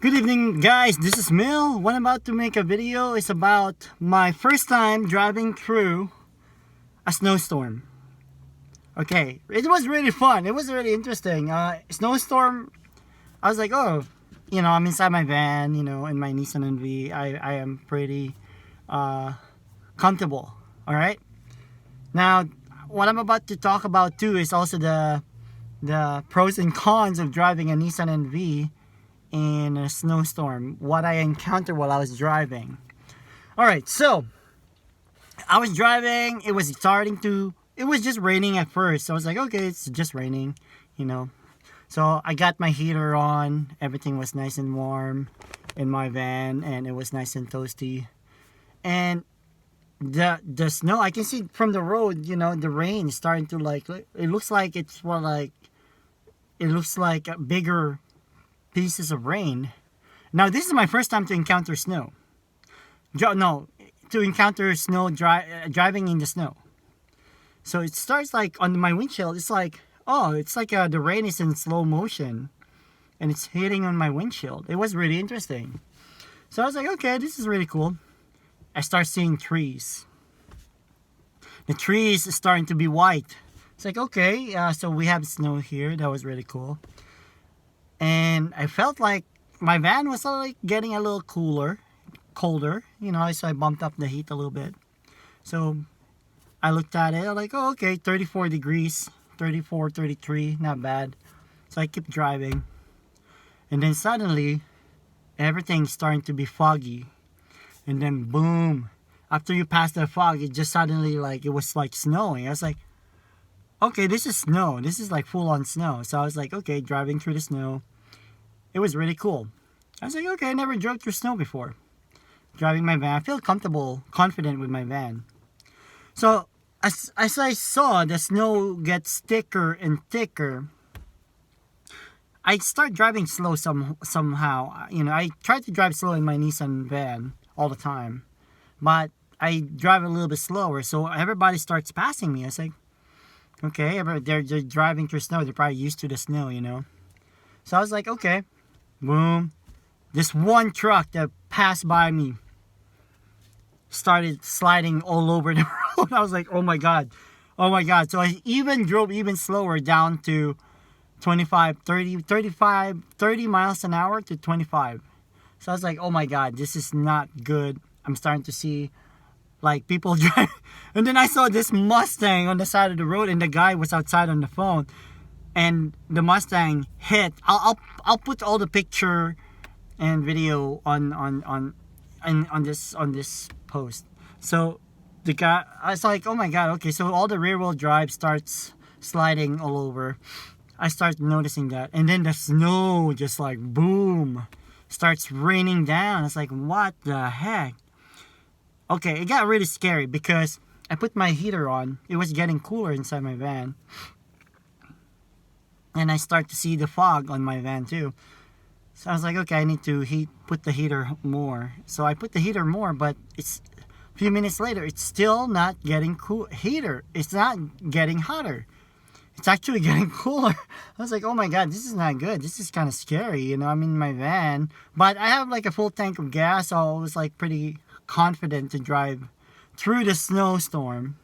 Good evening guys, this is Mil. What I'm about to make a video is about my first time driving through a snowstorm. Okay, it was really fun. It was really interesting. Snowstorm, I was like, oh, I'm inside my van, in my Nissan NV. I am pretty comfortable, alright? Now, what I'm about to talk about too is also the pros and cons of driving a Nissan NV in a snowstorm, what I encountered while I was driving. Alright, so I was driving, it was just raining at first. So I was like, okay, it's just raining, So I got my heater on, everything was nice and warm in my van, and it was nice and toasty. And the snow, I can see from the road, the rain is starting to it looks like it looks like a bigger pieces of rain. Now this is my first time to encounter snow. To encounter snow driving in the snow. So it starts like on my windshield. It's like the rain is in slow motion, and it's hitting on my windshield. It was really interesting. So I was like, okay, this is really cool. I start seeing trees. The trees is starting to be white. It's like, okay, so we have snow here. That was really cool. And I felt like my van was like getting a little colder, so I bumped up the heat a little bit. So I looked at it, I'm like, oh, okay, 34 degrees, 34, 33, not bad. So I kept driving. And then suddenly, everything's starting to be foggy. And then boom, after you pass the fog, it just suddenly it was like snowing. I was like, okay, this is snow. This is like full on snow. So I was like, okay, driving through the snow. It was really cool. I was like, okay, I never drove through snow before. Driving my van, I feel comfortable, confident with my van. So as I saw the snow get thicker and thicker, I start driving slow somehow. I try to drive slow in my Nissan van all the time, but I drive a little bit slower, so everybody starts passing me. I was like, okay, they're driving through snow. They're probably used to the snow, So I was like, okay, boom. This one truck that passed by me started sliding all over the road. I was like, oh my god. So I even drove even slower down to 30 miles an hour to 25. So I was like, oh my god, this is not good. I'm starting to see people drive. And then I saw this Mustang on the side of the road, and the guy was outside on the phone, and the Mustang hit. I'll put all the picture and video on this post. So the guy, I was like, oh my god, okay, so all the rear wheel drive starts sliding all over. I start noticing that, and then the snow just boom starts raining down. It's like, what the heck? Okay, it got really scary because I put my heater on. It was getting cooler inside my van. And I start to see the fog on my van too. So I was like, okay, I need to put the heater more. So I put the heater more, but it's a few minutes later, it's still not getting it's not getting hotter. It's actually getting cooler. I was like, oh my god, this is not good. This is kind of scary. I'm in my van, but I have a full tank of gas, so I was pretty confident to drive through the snowstorm.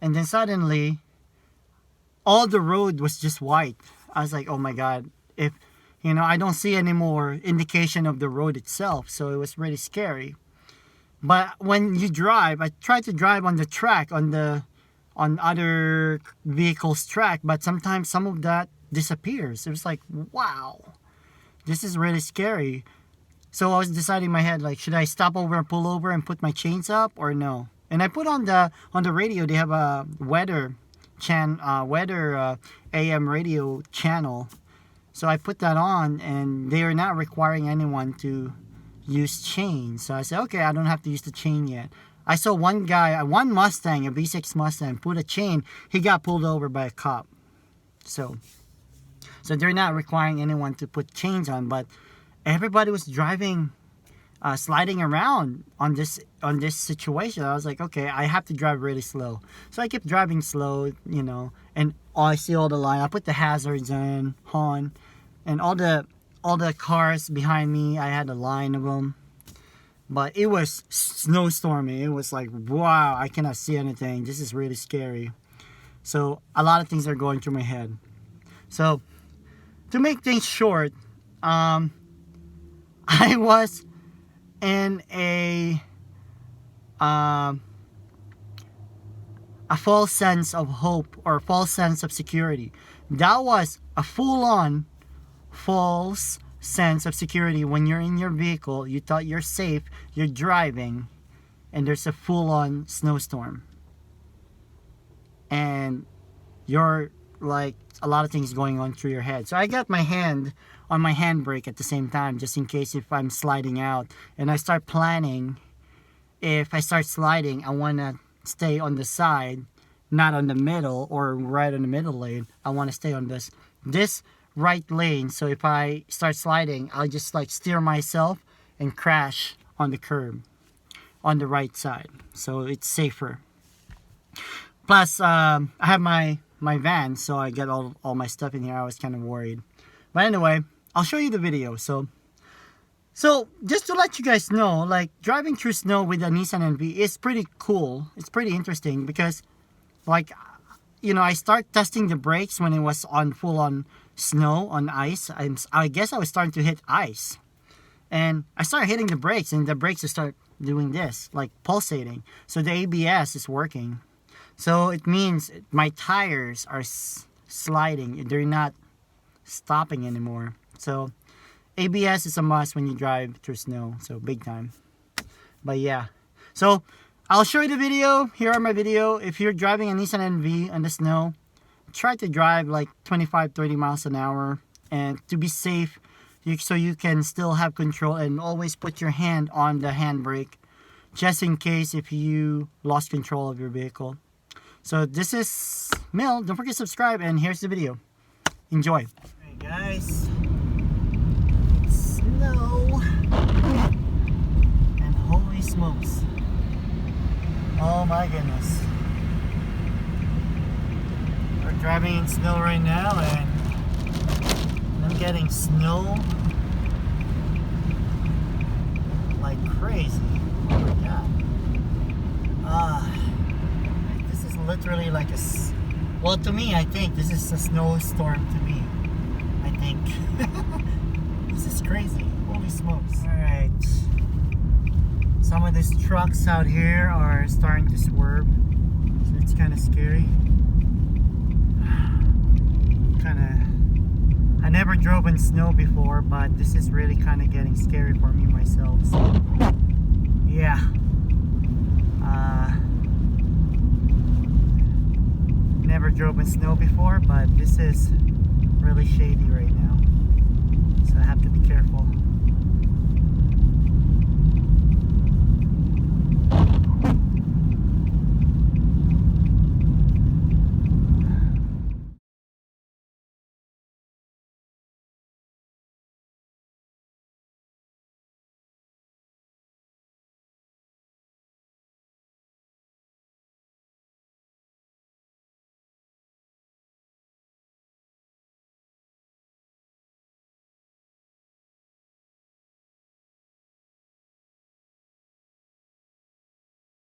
And then suddenly, all the road was just white. I was like, oh my god, if I don't see any more indication of the road itself. So it was really scary. But when you drive, I try to drive on the track, on other vehicles' track, but sometimes some of that disappears. It was like, wow, this is really scary. So I was deciding in my head, should I stop over and pull over and put my chains up or no? And I put on the radio, they have a weather AM radio channel. So I put that on, and they are not requiring anyone to use chains. So I said, okay, I don't have to use the chain yet. I saw one Mustang, a V6 Mustang, put a chain. He got pulled over by a cop. So they're not requiring anyone to put chains on, but everybody was driving, sliding around on this situation. I was like, okay, I have to drive really slow. So I kept driving slow, and I see all the line. I put the hazards on, and all the all the cars behind me, I had a line of them. But it was snowstorming. It was like, wow, I cannot see anything. This is really scary. So a lot of things are going through my head. So to make things short, I was in a false sense of hope or false sense of security. That was a full-on false sense of security. When you're in your vehicle, you thought you're safe, you're driving, and there's a full-on snowstorm. And you're like, a lot of things going on through your head. So I got my hand on my handbrake at the same time, just in case if I'm sliding out. And I start planning, if I start sliding, I want to stay on the side, not on the middle or right in the middle lane. I want to stay on this right lane. So if I start sliding, I'll just like steer myself and crash on the curb on the right side. So it's safer. Plus, I have my van, so I get all my stuff in here. I was kind of worried. But anyway, I'll show you the video. So just to let you guys know, like driving through snow with a Nissan NV is pretty cool. It's pretty interesting because, like, you know, I start testing the brakes when it was on full-on snow, on ice. I guess I was starting to hit ice. And I started hitting the brakes, and the brakes just start doing this, like pulsating. So the ABS is working. So it means my tires are sliding. They're not stopping anymore. So ABS is a must when you drive through snow. So big time. But yeah. So I'll show you the video. Here are my video. If you're driving a Nissan NV on the snow, try to drive like 25-30 miles an hour. And to be safe, so you can still have control, and always put your hand on the handbrake just in case if you lost control of your vehicle. So this is Mil. Don't forget to subscribe, and here's the video. Enjoy. Hey guys, it's snow, and holy smokes, oh my goodness, we're driving in snow right now, and I'm getting snow like crazy. Oh my god. Literally like well, to me, I think this is a snowstorm to me. I think this is crazy. Holy smokes. Alright, some of these trucks out here are starting to swerve, so it's kind of scary. I never drove in snow before, but this is really kind of getting scary for me myself. So yeah. Never drove in snow before, but this is really shady right now, so I have to be careful.